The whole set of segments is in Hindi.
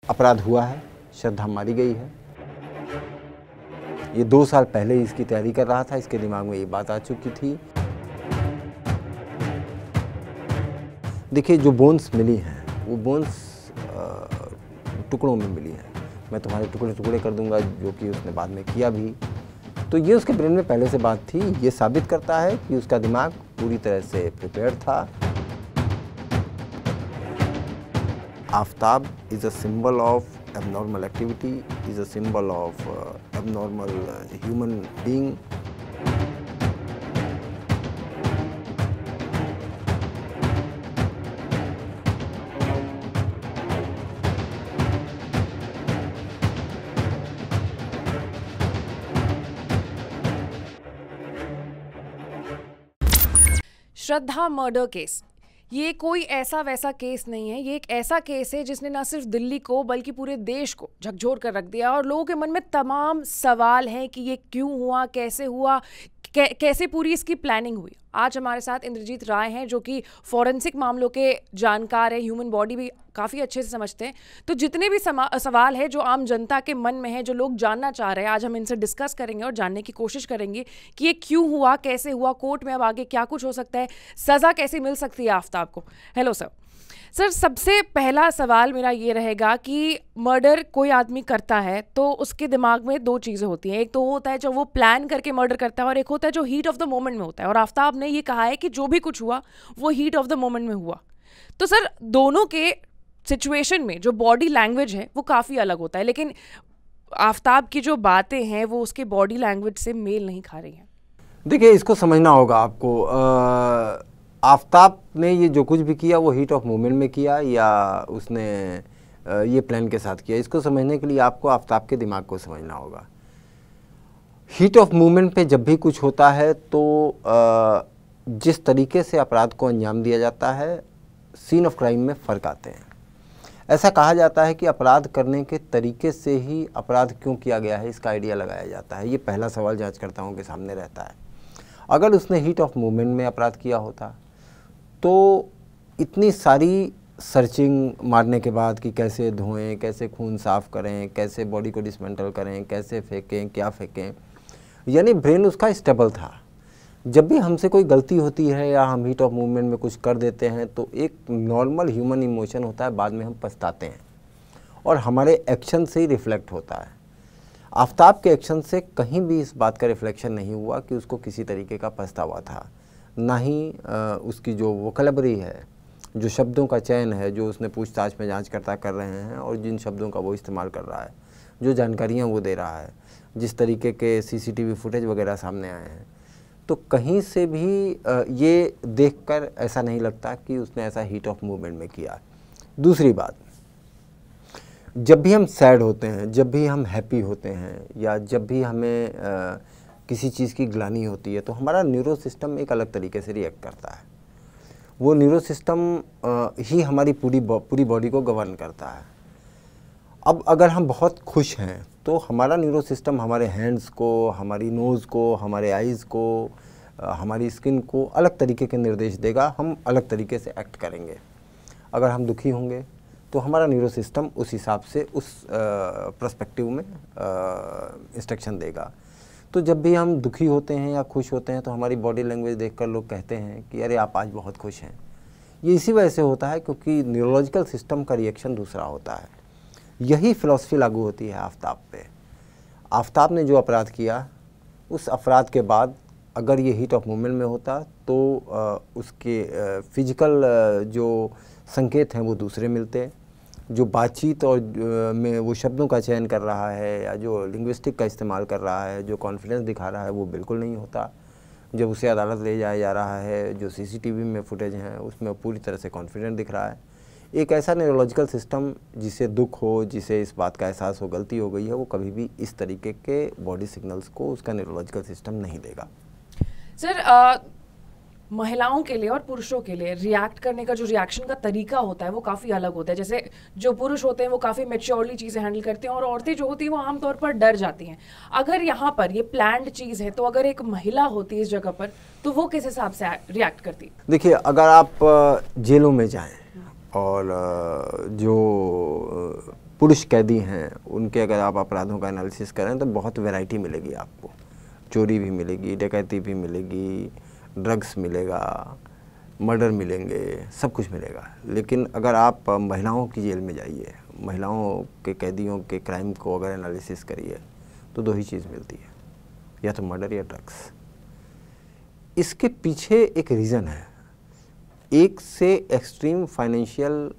अपराध हुआ है, श्रद्धा मारी गई है। ये 2 साल पहले ही इसकी तैयारी कर रहा था, इसके दिमाग में ये बात आ चुकी थी। देखिए, जो बोन्स मिली हैं वो बोन्स टुकड़ों में मिली हैं। मैं तुम्हारे टुकड़े टुकड़े कर दूंगा, जो कि उसने बाद में किया भी। तो ये उसके ब्रेन में पहले से बात थी। ये साबित करता है कि उसका दिमाग पूरी तरह से प्रिपेयर था। Aftab is a symbol of abnormal activity, is a symbol of abnormal human being. Shraddha murder case, ये कोई ऐसा वैसा केस नहीं है। ये एक ऐसा केस है जिसने न सिर्फ दिल्ली को बल्कि पूरे देश को झकझोर कर रख दिया और लोगों के मन में तमाम सवाल हैं कि ये क्यों हुआ, कैसे हुआ, कैसे पूरी इसकी प्लानिंग हुई। आज हमारे साथ इंद्रजीत राय हैं जो कि फॉरेंसिक मामलों के जानकार हैं, ह्यूमन बॉडी भी काफ़ी अच्छे से समझते हैं। तो जितने भी सवाल है जो आम जनता के मन में है, जो लोग जानना चाह रहे हैं, आज हम इनसे डिस्कस करेंगे और जानने की कोशिश करेंगे कि ये क्यों हुआ, कैसे हुआ, कोर्ट में अब आगे क्या कुछ हो सकता है, सज़ा कैसे मिल सकती है आफ्ताब को। Hello sir. सर, सबसे पहला सवाल मेरा ये रहेगा कि मर्डर कोई आदमी करता है तो उसके दिमाग में 2 चीज़ें होती हैं। एक तो होता है जो वो प्लान करके मर्डर करता है और एक होता है जो हीट ऑफ द मोमेंट में होता है। और आफ्ताब ने ये कहा है कि जो भी कुछ हुआ वो हीट ऑफ द मोमेंट में हुआ। तो सर, दोनों के सिचुएशन में जो बॉडी लैंग्वेज है वो काफ़ी अलग होता है, लेकिन आफ्ताब की जो बातें हैं वो उसके बॉडी लैंग्वेज से मेल नहीं खा रही हैं। देखिए, इसको समझना होगा आपको। आफ्ताब ने ये जो कुछ भी किया वो हीट ऑफ मोमेंट में किया या उसने ये प्लान के साथ किया। इसको समझने के लिए आपको आफ्ताब के दिमाग को समझना होगा। हीट ऑफ मोमेंट पे जब भी कुछ होता है तो जिस तरीके से अपराध को अंजाम दिया जाता है, सीन ऑफ क्राइम में फ़र्क आते हैं। ऐसा कहा जाता है कि अपराध करने के तरीके से ही अपराध क्यों किया गया है इसका आइडिया लगाया जाता है। ये पहला सवाल जांचकर्ताओं के सामने रहता है। अगर उसने हीट ऑफ मोमेंट में अपराध किया होता तो इतनी सारी सर्चिंग मारने के बाद कि कैसे धोएं, कैसे खून साफ़ करें, कैसे बॉडी को डिसमेंटल करें, कैसे फेंकें, क्या फेंकें, यानी ब्रेन उसका स्टेबल था। जब भी हमसे कोई गलती होती है या हम हीट ऑफ मूवमेंट में कुछ कर देते हैं तो एक नॉर्मल ह्यूमन इमोशन होता है, बाद में हम पछताते हैं और हमारे एक्शन से ही रिफ्लेक्ट होता है। आफ्ताब के एक्शन से कहीं भी इस बात का रिफ्लेक्शन नहीं हुआ कि उसको किसी तरीके का पछतावा था। ना ही उसकी जो वोकैबुलरी है, जो शब्दों का चयन है, जो उसने पूछताछ में जांचकर्ता कर रहे हैं और जिन शब्दों का वो इस्तेमाल कर रहा है, जो जानकारियाँ वो दे रहा है, जिस तरीके के सीसीटीवी फुटेज वगैरह सामने आए हैं, तो कहीं से भी ये देखकर ऐसा नहीं लगता कि उसने ऐसा हीट ऑफ मूवमेंट में किया। दूसरी बात, जब भी हम सैड होते हैं, जब भी हम हैप्पी होते हैं या जब भी हमें किसी चीज़ की ग्लानि होती है तो हमारा न्यूरो सिस्टम एक अलग तरीके से रिएक्ट करता है। वो न्यूरो सिस्टम ही हमारी पूरी बॉडी को गवर्न करता है। अब अगर हम बहुत खुश हैं तो हमारा न्यूरो सिस्टम हमारे हैंड्स को, हमारी नोज़ को, हमारे आइज़ को, हमारी स्किन को अलग तरीके के निर्देश देगा, हम अलग तरीके से एक्ट करेंगे। अगर हम दुखी होंगे तो हमारा न्यूरो सिस्टम उस हिसाब से उस पर्सपेक्टिव में इंस्ट्रक्शन देगा। तो जब भी हम दुखी होते हैं या खुश होते हैं तो हमारी बॉडी लैंग्वेज देखकर लोग कहते हैं कि अरे आप आज बहुत खुश हैं। ये इसी वजह से होता है क्योंकि न्यूरोलॉजिकल सिस्टम का रिएक्शन दूसरा होता है। यही फ़िलॉसफी लागू होती है आफ्ताब पे। आफ्ताब ने जो अपराध किया, उस अपराध के बाद अगर ये हीट ऑफ मोमेंट में होता तो उसके फिजिकल जो संकेत हैं वो दूसरे मिलते। जो बातचीत और में वो शब्दों का चयन कर रहा है या जो लिंग्विस्टिक का इस्तेमाल कर रहा है, जो कॉन्फिडेंस दिखा रहा है, वो बिल्कुल नहीं होता। जब उसे अदालत ले जाया जा रहा है, जो सीसीटीवी में फुटेज हैं उसमें पूरी तरह से कॉन्फिडेंट दिख रहा है। एक ऐसा न्यूरोलॉजिकल सिस्टम जिसे दुख हो, जिसे इस बात का एहसास हो गलती हो गई है, वो कभी भी इस तरीके के बॉडी सिग्नल्स को उसका न्यूरोलॉजिकल सिस्टम नहीं देगा। सर, महिलाओं के लिए और पुरुषों के लिए रिएक्ट करने का जो रिएक्शन का तरीका होता है वो काफ़ी अलग होता है। जैसे जो पुरुष होते हैं वो काफ़ी मैच्योरली चीज़ें हैंडल करते हैं और औरतें जो होती हैं वो आमतौर पर डर जाती हैं। अगर यहाँ पर ये प्लान्ड चीज़ है तो अगर एक महिला होती इस जगह पर तो वो किस हिसाब से रिएक्ट करती? देखिए, अगर आप जेलों में जाएं और जो पुरुष कैदी हैं उनके अगर आप अपराधों का एनालिसिस करें तो बहुत वैरायटी मिलेगी आपको। चोरी भी मिलेगी, डकैती भी मिलेगी, ड्रग्स मिलेगा, मर्डर मिलेंगे, सब कुछ मिलेगा। लेकिन अगर आप महिलाओं की जेल में जाइए, महिलाओं के कैदियों के क्राइम को अगर एनालिसिस करिए तो दो ही चीज़ मिलती है, या तो मर्डर या ड्रग्स। इसके पीछे एक रीज़न है, एक से एक्सट्रीम फाइनेंशियल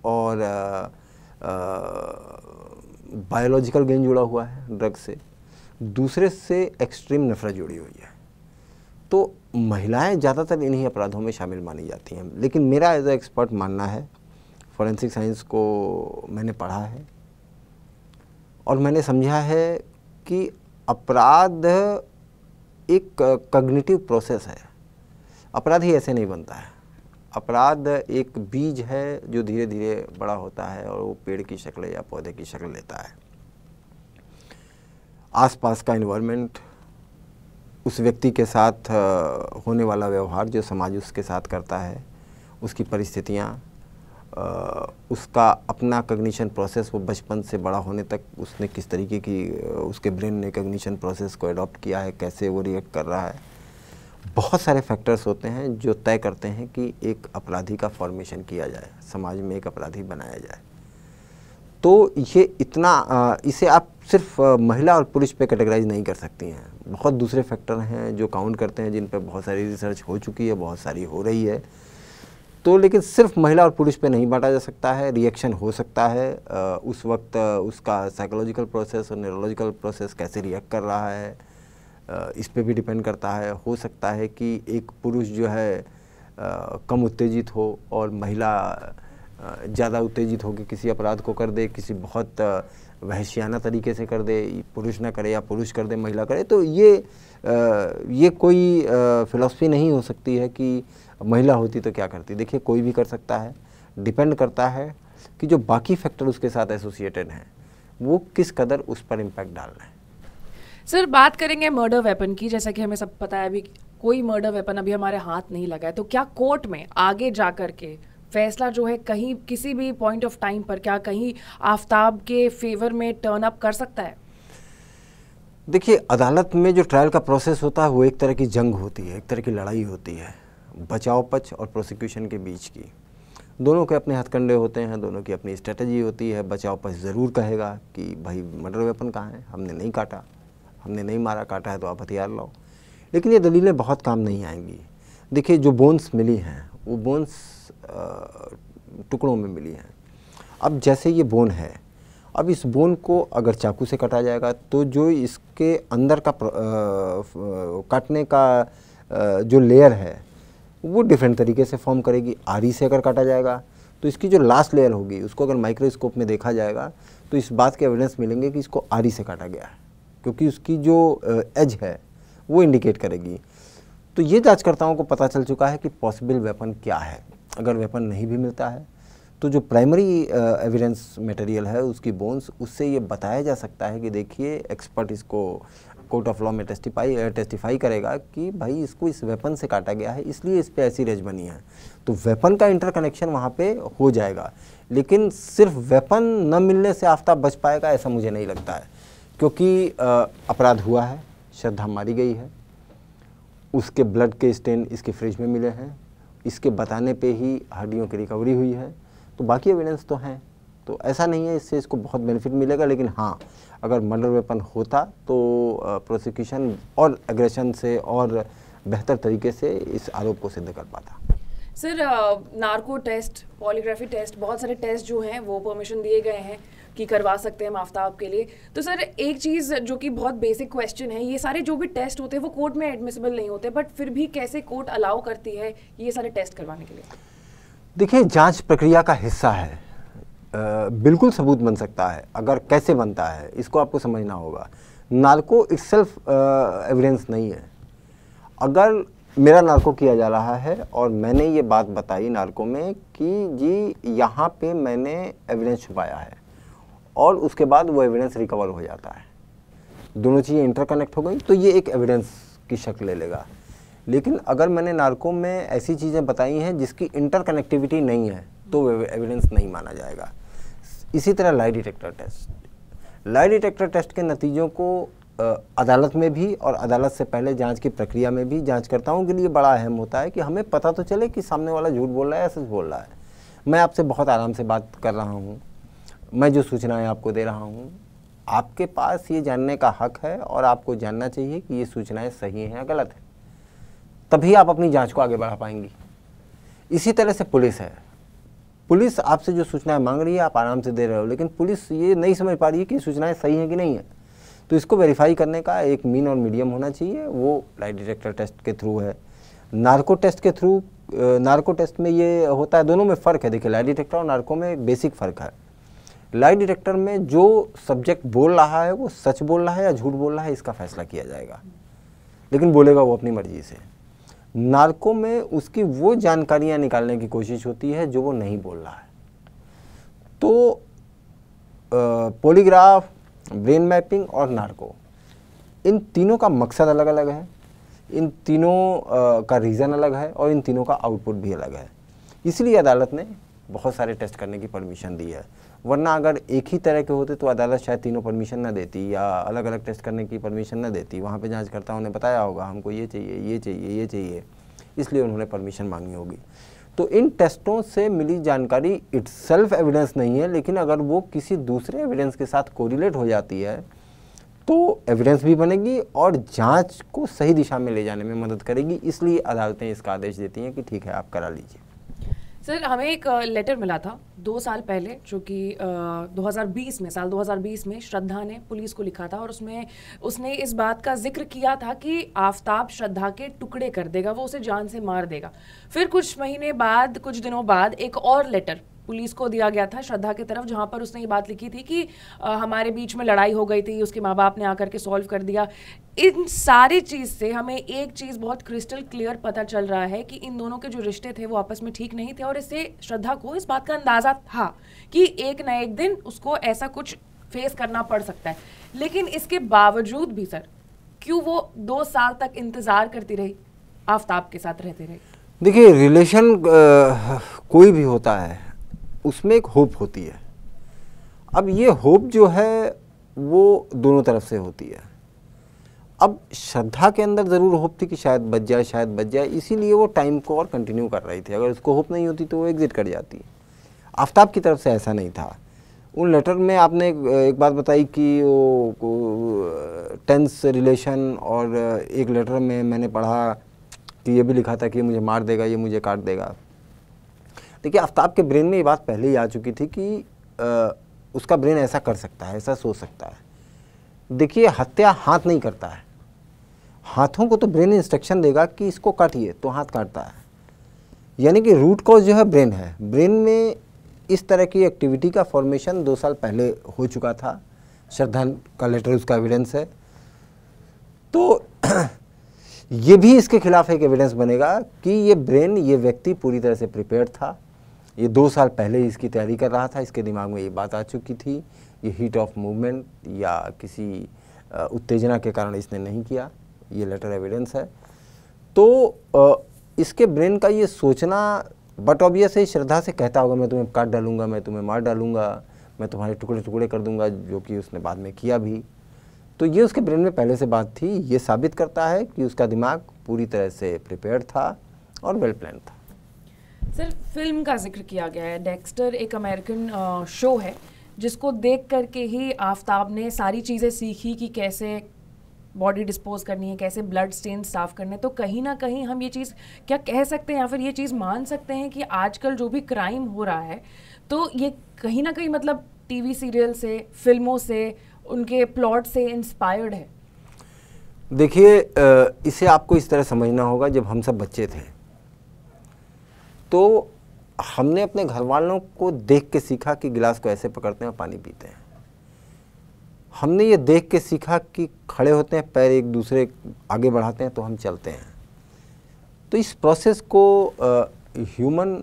और बायोलॉजिकल गेन जुड़ा हुआ है ड्रग से, दूसरे से एक्सट्रीम नफरत जुड़ी हुई है। तो महिलाएं ज़्यादातर इन्हीं अपराधों में शामिल मानी जाती हैं। लेकिन मेरा एज ए एक्सपर्ट मानना है, फॉरेंसिक साइंस को मैंने पढ़ा है और मैंने समझा है कि अपराध एक कॉग्निटिव प्रोसेस है। अपराध ही ऐसे नहीं बनता है। अपराध एक बीज है जो धीरे धीरे बड़ा होता है और वो पेड़ की शक्ल या पौधे की शक्ल लेता है। आसपास का इन्वायरमेंट, उस व्यक्ति के साथ होने वाला व्यवहार जो समाज उसके साथ करता है, उसकी परिस्थितियाँ, उसका अपना कॉग्निशन प्रोसेस, वो बचपन से बड़ा होने तक उसने किस तरीके की उसके ब्रेन ने कॉग्निशन प्रोसेस को अडॉप्ट किया है, कैसे वो रिएक्ट कर रहा है। बहुत सारे फैक्टर्स होते हैं जो तय करते हैं कि एक अपराधी का फॉर्मेशन किया जाए, समाज में एक अपराधी बनाया जाए। तो ये इतना इसे आप सिर्फ महिला और पुरुष पे कैटेगराइज नहीं कर सकती हैं। बहुत दूसरे फैक्टर हैं जो काउंट करते हैं, जिन पे बहुत सारी रिसर्च हो चुकी है, बहुत सारी हो रही है। तो लेकिन सिर्फ महिला और पुरुष पे नहीं बांटा जा सकता है। रिएक्शन हो सकता है, उस वक्त उसका साइकोलॉजिकल प्रोसेस और न्यूरोलॉजिकल प्रोसेस कैसे रिएक्ट कर रहा है, इस पे भी डिपेंड करता है। हो सकता है कि एक पुरुष जो है कम उत्तेजित हो और महिला ज़्यादा उत्तेजित होकर किसी अपराध को कर दे, किसी बहुत वहशियाना तरीके से कर दे, पुरुष ना करे या पुरुष कर दे महिला करे। तो ये कोई फिलॉसफी नहीं हो सकती है कि महिला होती तो क्या करती। देखिए, कोई भी कर सकता है, डिपेंड करता है कि जो बाकी फैक्टर उसके साथ एसोसिएटेड हैं वो किस कदर उस पर इम्पैक्ट डाल रहे हैं। सर, बात करेंगे मर्डर वेपन की। जैसा कि हमें सब पता है अभी कोई मर्डर वेपन अभी हमारे हाथ नहीं लगा है, तो क्या कोर्ट में आगे जाकर के फैसला जो है कहीं किसी भी पॉइंट ऑफ टाइम पर क्या कहीं आफ्ताब के फेवर में टर्न अप कर सकता है? देखिए, अदालत में जो ट्रायल का प्रोसेस होता है वो एक तरह की जंग होती है, एक तरह की लड़ाई होती है बचाव पक्ष और प्रोसिक्यूशन के बीच की। दोनों के अपने हथकंडे होते हैं, दोनों की अपनी स्ट्रेटजी होती है। बचाव पक्ष ज़रूर कहेगा कि भाई मर्डर वेपन कहाँ है, हमने नहीं काटा, हमने नहीं मारा, काटा है तो आप हथियार लाओ। लेकिन ये दलीलें बहुत काम नहीं आएंगी। देखिए, जो बोन्स मिली हैं वो बोन्स टुकड़ों में मिली हैं। अब जैसे ये बोन है, अब इस बोन को अगर चाकू से काटा जाएगा तो जो इसके अंदर का काटने का जो लेयर है वो डिफरेंट तरीके से फॉर्म करेगी। आरी से अगर काटा जाएगा तो इसकी जो लास्ट लेयर होगी उसको अगर माइक्रोस्कोप में देखा जाएगा तो इस बात के एविडेंस मिलेंगे कि इसको आरी से काटा गया है, क्योंकि उसकी जो एज है वो इंडिकेट करेगी। तो ये जांचकर्ताओं को पता चल चुका है कि पॉसिबल वेपन क्या है। अगर वेपन नहीं भी मिलता है तो जो प्राइमरी एविडेंस मटेरियल है उसकी बोन्स, उससे ये बताया जा सकता है कि देखिए, एक्सपर्ट इसको कोर्ट ऑफ लॉ में टेस्टिफाई करेगा कि भाई इसको इस वेपन से काटा गया है, इसलिए इस पे ऐसी रेज बनी है। तो वेपन का इंटरकनेक्शन वहाँ पे हो जाएगा। लेकिन सिर्फ वेपन न मिलने से आफ्ताब बच पाएगा ऐसा मुझे नहीं लगता है, क्योंकि अपराध हुआ है, श्रद्धा मारी गई है, उसके ब्लड के स्टेन इसके फ्रिज में मिले हैं, इसके बताने पे ही हड्डियों की रिकवरी हुई है, तो बाकी एविडेंस तो हैं। तो ऐसा नहीं है इससे इसको बहुत बेनिफिट मिलेगा। लेकिन हाँ, अगर मर्डर वेपन होता तो प्रोसिक्यूशन और एग्रेशन से और बेहतर तरीके से इस आरोप को सिद्ध कर पाता। Sir, narco test, polygraphy test, बहुत सारे टेस्ट जो हैं वो परमिशन दिए गए हैं कि करवा सकते हैं हम आफ्ताब के लिए। तो सर, एक चीज़ जो कि बहुत बेसिक क्वेश्चन है, ये सारे जो भी टेस्ट होते हैं वो कोर्ट में एडमिसिबल नहीं होते, बट फिर भी कैसे कोर्ट अलाउ करती है ये सारे टेस्ट करवाने के लिए? देखिए, जांच प्रक्रिया का हिस्सा है, बिल्कुल सबूत बन सकता है। अगर कैसे बनता है इसको आपको समझना होगा। नार्को इटसेल्फ एविडेंस नहीं है। अगर मेरा नार्को किया जा रहा है और मैंने ये बात बताई नार्को में कि जी यहाँ पे मैंने एविडेंस छुपाया है, और उसके बाद वो एविडेंस रिकवर हो जाता है, दोनों चीज़ें इंटरकनेक्ट हो गई, तो ये एक एविडेंस की शक्ल ले लेगा। लेकिन अगर मैंने नार्को में ऐसी चीज़ें बताई हैं जिसकी इंटरकनेक्टिविटी नहीं है तो वो एविडेंस नहीं माना जाएगा। इसी तरह lie detector test, lie detector test के नतीजों को अदालत में भी और अदालत से पहले जांच की प्रक्रिया में भी जांचकर्ताओं के लिए बड़ा अहम होता है कि हमें पता तो चले कि सामने वाला झूठ बोल रहा है या सच बोल रहा है। मैं आपसे बहुत आराम से बात कर रहा हूँ, मैं जो सूचनाएं आपको दे रहा हूँ, आपके पास ये जानने का हक है और आपको जानना चाहिए कि ये सूचनाएं सही हैं या गलत हैं, तभी आप अपनी जांच को आगे बढ़ा पाएंगी। इसी तरह से पुलिस है, पुलिस आपसे जो सूचनाएं मांग रही है आप आराम से दे रहे हो, लेकिन पुलिस ये नहीं समझ पा रही है कि सूचनाएं सही हैं कि नहीं है। तो इसको वेरीफाई करने का एक मीन और मीडियम होना चाहिए, वो लाई डिटेक्टर टेस्ट के थ्रू है। नार्को टेस्ट के थ्रू, नार्को टेस्ट में ये होता है, दोनों में फ़र्क है। देखिए, लाई डिटेक्टर और नार्को में एक बेसिक फ़र्क है। लाई डिटेक्टर में जो सब्जेक्ट बोल रहा है वो सच बोल रहा है या झूठ बोल रहा है, इसका फैसला किया जाएगा, लेकिन बोलेगा वो अपनी मर्जी से। नार्को में उसकी वो जानकारियाँ निकालने की कोशिश होती है जो वो नहीं बोल रहा है। तो पॉलीग्राफ, ब्रेन मैपिंग और नार्को, इन तीनों का मकसद अलग अलग है, इन तीनों का रीज़न अलग है और इन तीनों का आउटपुट भी अलग है। इसलिए अदालत ने बहुत सारे टेस्ट करने की परमिशन दी है, वरना अगर एक ही तरह के होते तो अदालत शायद तीनों परमिशन ना देती या अलग अलग टेस्ट करने की परमिशन ना देती। वहाँ पे जांचकर्ताओं ने बताया होगा हमको ये चाहिए, ये चाहिए, ये चाहिए, इसलिए उन्होंने परमिशन मांगी होगी। तो इन टेस्टों से मिली जानकारी इटसेल्फ एविडेंस नहीं है, लेकिन अगर वो किसी दूसरे एविडेंस के साथ कोरिलेट हो जाती है तो एविडेंस भी बनेगी और जांच को सही दिशा में ले जाने में मदद करेगी। इसलिए अदालतें इसका आदेश देती हैं कि ठीक है, आप करा लीजिए। सर, हमें एक लेटर मिला था 2 साल पहले, जो कि 2020 में, साल 2020 में श्रद्धा ने पुलिस को लिखा था, और उसमें उसने इस बात का जिक्र किया था कि आफताब श्रद्धा के टुकड़े कर देगा, वो उसे जान से मार देगा। फिर कुछ महीने बाद, कुछ दिनों बाद एक और लेटर पुलिस को दिया गया था श्रद्धा की तरफ, जहां पर उसने ये बात लिखी थी कि हमारे बीच में लड़ाई हो गई थी, उसके माँ बाप ने आकर के सॉल्व कर दिया। इन सारी चीज़ से हमें एक चीज़ बहुत क्रिस्टल क्लियर पता चल रहा है कि इन दोनों के जो रिश्ते थे वो आपस में ठीक नहीं थे, और इससे श्रद्धा को इस बात का अंदाज़ा था कि एक न एक दिन उसको ऐसा कुछ फेस करना पड़ सकता है। लेकिन इसके बावजूद भी सर, क्यों वो 2 साल तक इंतज़ार करती रही, आफताब के साथ रहती रही? देखिए, रिलेशन कोई भी होता है उसमें एक होप होती है। अब ये होप जो है वो दोनों तरफ से होती है। अब श्रद्धा के अंदर ज़रूर होप थी कि शायद बच जाए, शायद बच जाए, इसीलिए वो टाइम को और कंटिन्यू कर रही थी। अगर उसको होप नहीं होती तो वो एग्जिट कर जाती। आफताब की तरफ से ऐसा नहीं था। उन लेटर में आपने एक बात बताई कि वो टेंस रिलेशन, और एक लेटर में मैंने पढ़ा कि ये भी लिखा था कि मुझे मार देगा, ये मुझे काट देगा। देखिए, आफताब के ब्रेन में ये बात पहले ही आ चुकी थी कि उसका ब्रेन ऐसा कर सकता है, ऐसा सोच सकता है। देखिए, हत्या हाथ नहीं करता है, हाथों को तो ब्रेन इंस्ट्रक्शन देगा कि इसको काटिए, तो हाथ काटता है। यानी कि रूट कॉज जो है ब्रेन है। ब्रेन में इस तरह की एक्टिविटी का फॉर्मेशन 2 साल पहले हो चुका था। श्रद्धा का लेटर उसका एविडेंस है। तो ये भी इसके खिलाफ एक एविडेंस बनेगा कि ये ब्रेन, ये व्यक्ति पूरी तरह से प्रिपेयर्ड था। ये 2 साल पहले ही इसकी तैयारी कर रहा था, इसके दिमाग में ये बात आ चुकी थी। ये हीट ऑफ मूवमेंट या किसी उत्तेजना के कारण इसने नहीं किया, ये लेटर एविडेंस है। तो इसके ब्रेन का ये सोचना, बट ऑब्वियस है, श्रद्धा से कहता होगा मैं तुम्हें काट डालूंगा, मैं तुम्हें मार डालूंगा, मैं तुम्हारे टुकड़े टुकड़े कर दूंगा, जो कि उसने बाद में किया भी। तो ये उसके ब्रेन में पहले से बात थी। ये साबित करता है कि उसका दिमाग पूरी तरह से प्रिपेयर्ड था और वेल प्लान था। सर, फिल्म का जिक्र किया गया है। डेक्स्टर एक अमेरिकन शो है जिसको देख करके ही आफताब ने सारी चीज़ें सीखी कि कैसे बॉडी डिस्पोज करनी है, कैसे ब्लड स्टेन साफ करने। तो कहीं ना कहीं हम ये चीज़ क्या कह सकते हैं या फिर ये चीज़ मान सकते हैं कि आजकल जो भी क्राइम हो रहा है तो ये कहीं ना कहीं मतलब टीवी सीरियल से, फिल्मों से, उनके प्लॉट से इंस्पायर्ड है? देखिए, इसे आपको इस तरह समझना होगा, जब हम सब बच्चे थे तो हमने अपने घर वालों को देख के सीखा कि गिलास को ऐसे पकड़ते हैं और पानी पीते हैं। हमने ये देख के सीखा कि खड़े होते हैं, पैर एक दूसरे आगे बढ़ाते हैं तो हम चलते हैं। तो इस प्रोसेस को ह्यूमन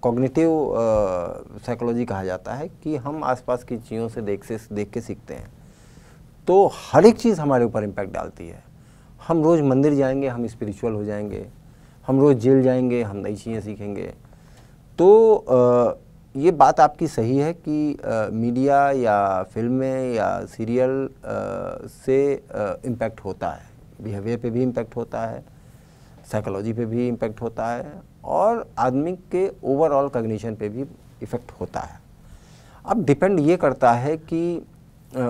कॉग्निटिव साइकोलॉजी कहा जाता है कि हम आसपास की चीज़ों से देख के सीखते हैं। तो हर एक चीज़ हमारे ऊपर इम्पैक्ट डालती है। हम रोज़ मंदिर जाएंगे, हम स्पिरिचुअल हो जाएंगे। हम रोज़ जेल जाएंगे, हम नई चीज़ें सीखेंगे। तो ये बात आपकी सही है कि मीडिया या फिल्में या सीरियल से इम्पैक्ट होता है, बिहेवियर पे भी इम्पैक्ट होता है, साइकोलॉजी पे भी इम्पैक्ट होता है और आदमी के ओवरऑल कॉग्निशन पे भी इफ़ेक्ट होता है। अब डिपेंड ये करता है कि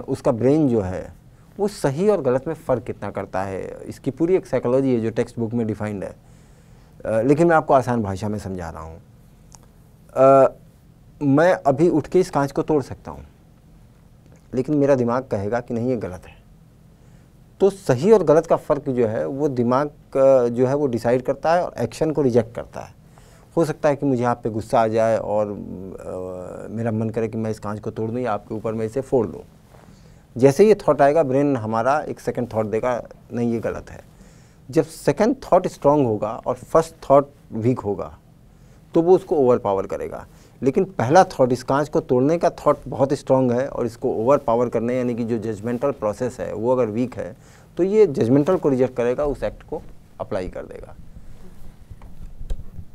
उसका ब्रेन जो है वो सही और गलत में फ़र्क कितना करता है। इसकी पूरी एक साइकोलॉजी है जो टेक्स्ट बुक में डिफाइंड है, लेकिन मैं आपको आसान भाषा में समझा रहा हूँ। मैं अभी उठ के इस कांच को तोड़ सकता हूँ, लेकिन मेरा दिमाग कहेगा कि नहीं ये गलत है। तो सही और गलत का फ़र्क जो है वो दिमाग जो है वो डिसाइड करता है और एक्शन को रिजेक्ट करता है। हो सकता है कि मुझे आप पे गुस्सा आ जाए और मेरा मन करे कि मैं इस कांच को तोड़ दूँ या आपके ऊपर मैं इसे फोड़ दूँ। जैसे ये थॉट आएगा, ब्रेन हमारा एक सेकंड थॉट देगा, नहीं ये गलत है। जब सेकंड थॉट स्ट्रांग होगा और फर्स्ट थॉट वीक होगा तो वो उसको ओवर पावर करेगा। लेकिन पहला थॉट, इस कांच को तोड़ने का थॉट बहुत स्ट्रांग है और इसको ओवर पावर करने यानी कि जो जजमेंटल प्रोसेस है वो अगर वीक है तो ये जजमेंटल को रिजेक्ट करेगा, उस एक्ट को अप्लाई कर देगा।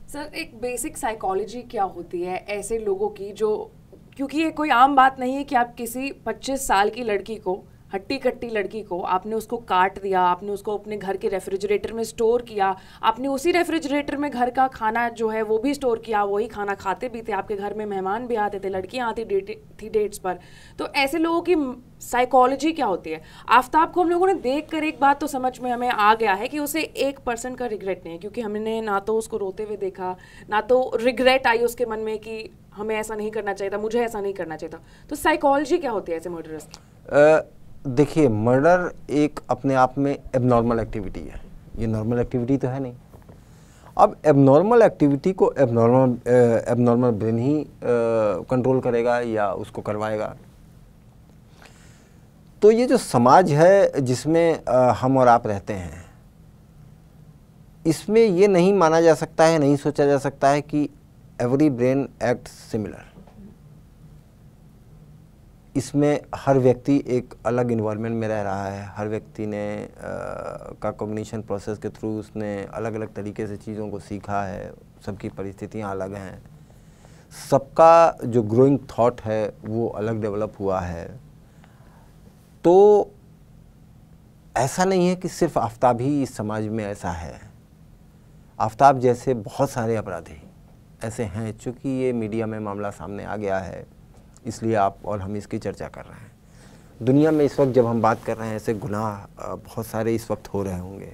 सर, एक बेसिक साइकोलॉजी क्या होती है ऐसे लोगों की जो, क्योंकि ये कोई आम बात नहीं है कि आप किसी 25 साल की लड़की को, हट्टी कट्टी लड़की को, आपने उसको काट दिया, आपने उसको अपने घर के रेफ्रिजरेटर में स्टोर किया, आपने उसी रेफ्रिजरेटर में घर का खाना जो है वो भी स्टोर किया, वही खाना खाते भी थे, आपके घर में मेहमान भी आते थे, लड़कियां आती थी डेट्स पर। तो ऐसे लोगों की साइकोलॉजी क्या होती है? आफ्ताब को हम लोगों ने देख कर एक बात तो समझ में हमें आ गया है कि उसे 1% का रिग्रेट नहीं है, क्योंकि हमने ना तो उसको रोते हुए देखा, ना तो रिग्रेट आई उसके मन में कि हमें ऐसा नहीं करना चाहिए था, मुझे ऐसा नहीं करना चाहिए था। तो साइकोलॉजी क्या होती है ऐसे मर्डरर्स की? देखिए, मर्डर एक अपने आप में एबनॉर्मल एक्टिविटी है, ये नॉर्मल एक्टिविटी तो है नहीं। अब एबनॉर्मल एक्टिविटी को एबनॉर्मल ब्रेन ही कंट्रोल करेगा या उसको करवाएगा। तो ये जो समाज है जिसमें हम और आप रहते हैं, इसमें ये नहीं माना जा सकता है, नहीं सोचा जा सकता है कि एवरी ब्रेन एक्ट सिमिलर। इसमें हर व्यक्ति एक अलग इन्वायरमेंट में रह रहा है, हर व्यक्ति ने का कॉग्निशन प्रोसेस के थ्रू उसने अलग अलग तरीके से चीज़ों को सीखा है, सबकी परिस्थितियां अलग हैं, सबका जो ग्रोइंग थॉट है वो अलग डेवलप हुआ है। तो ऐसा नहीं है कि सिर्फ आफ्ताब ही इस समाज में ऐसा है। आफ्ताब जैसे बहुत सारे अपराधी ऐसे हैं। चूँकि ये मीडिया में मामला सामने आ गया है इसलिए आप और हम इसकी चर्चा कर रहे हैं। दुनिया में इस वक्त जब हम बात कर रहे हैं ऐसे गुनाह बहुत सारे इस वक्त हो रहे होंगे।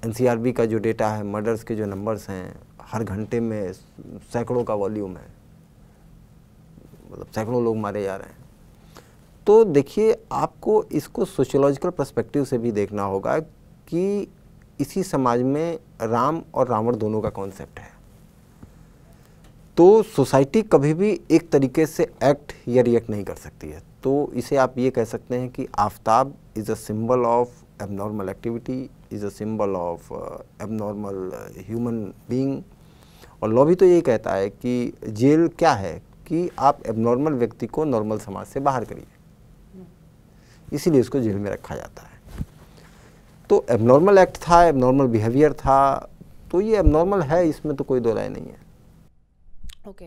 NCRB का जो डेटा है, मर्डर्स के जो नंबर्स हैं, हर घंटे में सैकड़ों का वॉल्यूम है, मतलब सैकड़ों लोग मारे जा रहे हैं। तो देखिए, आपको इसको सोशियोलॉजिकल पर्सपेक्टिव से भी देखना होगा कि इसी समाज में राम और रावण दोनों का कॉन्सेप्ट है। तो सोसाइटी कभी भी एक तरीके से एक्ट या रिएक्ट नहीं कर सकती है। तो इसे आप ये कह सकते हैं कि Aftab is a symbol of abnormal activity, is a symbol of abnormal human being. और लॉ भी तो यही कहता है कि जेल क्या है कि आप एबनॉर्मल व्यक्ति को नॉर्मल समाज से बाहर करिए, इसीलिए उसको जेल में रखा जाता है। तो एबनॉर्मल एक्ट था, एबनॉर्मल बिहेवियर था, तो ये एबनॉर्मल है, इसमें तो कोई दो राय नहीं है। ओके,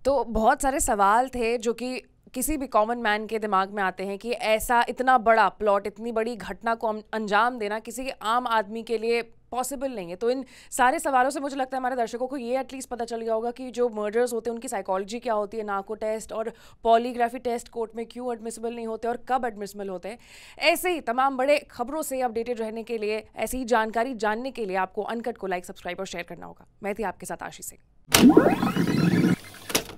तो बहुत सारे सवाल थे जो कि किसी भी कॉमन मैन के दिमाग में आते हैं कि ऐसा इतना बड़ा प्लॉट, इतनी बड़ी घटना को अंजाम देना किसी आम आदमी के लिए पॉसिबल नहीं है। तो इन सारे सवालों से मुझे लगता है हमारे दर्शकों को ये एटलीस्ट पता चल गया होगा कि जो मर्डर्स होते हैं उनकी साइकोलॉजी क्या होती है, नार्को टेस्ट और पॉलीग्राफी टेस्ट कोर्ट में क्यों एडमिसिबल नहीं होते और कब एडमिसिबल होते हैं। ऐसे ही तमाम बड़े खबरों से अपडेटेड रहने के लिए, ऐसी ही जानकारी जानने के लिए आपको अनकट को लाइक, सब्सक्राइब और शेयर करना होगा। मैं थी आपके साथ आशी सिंह।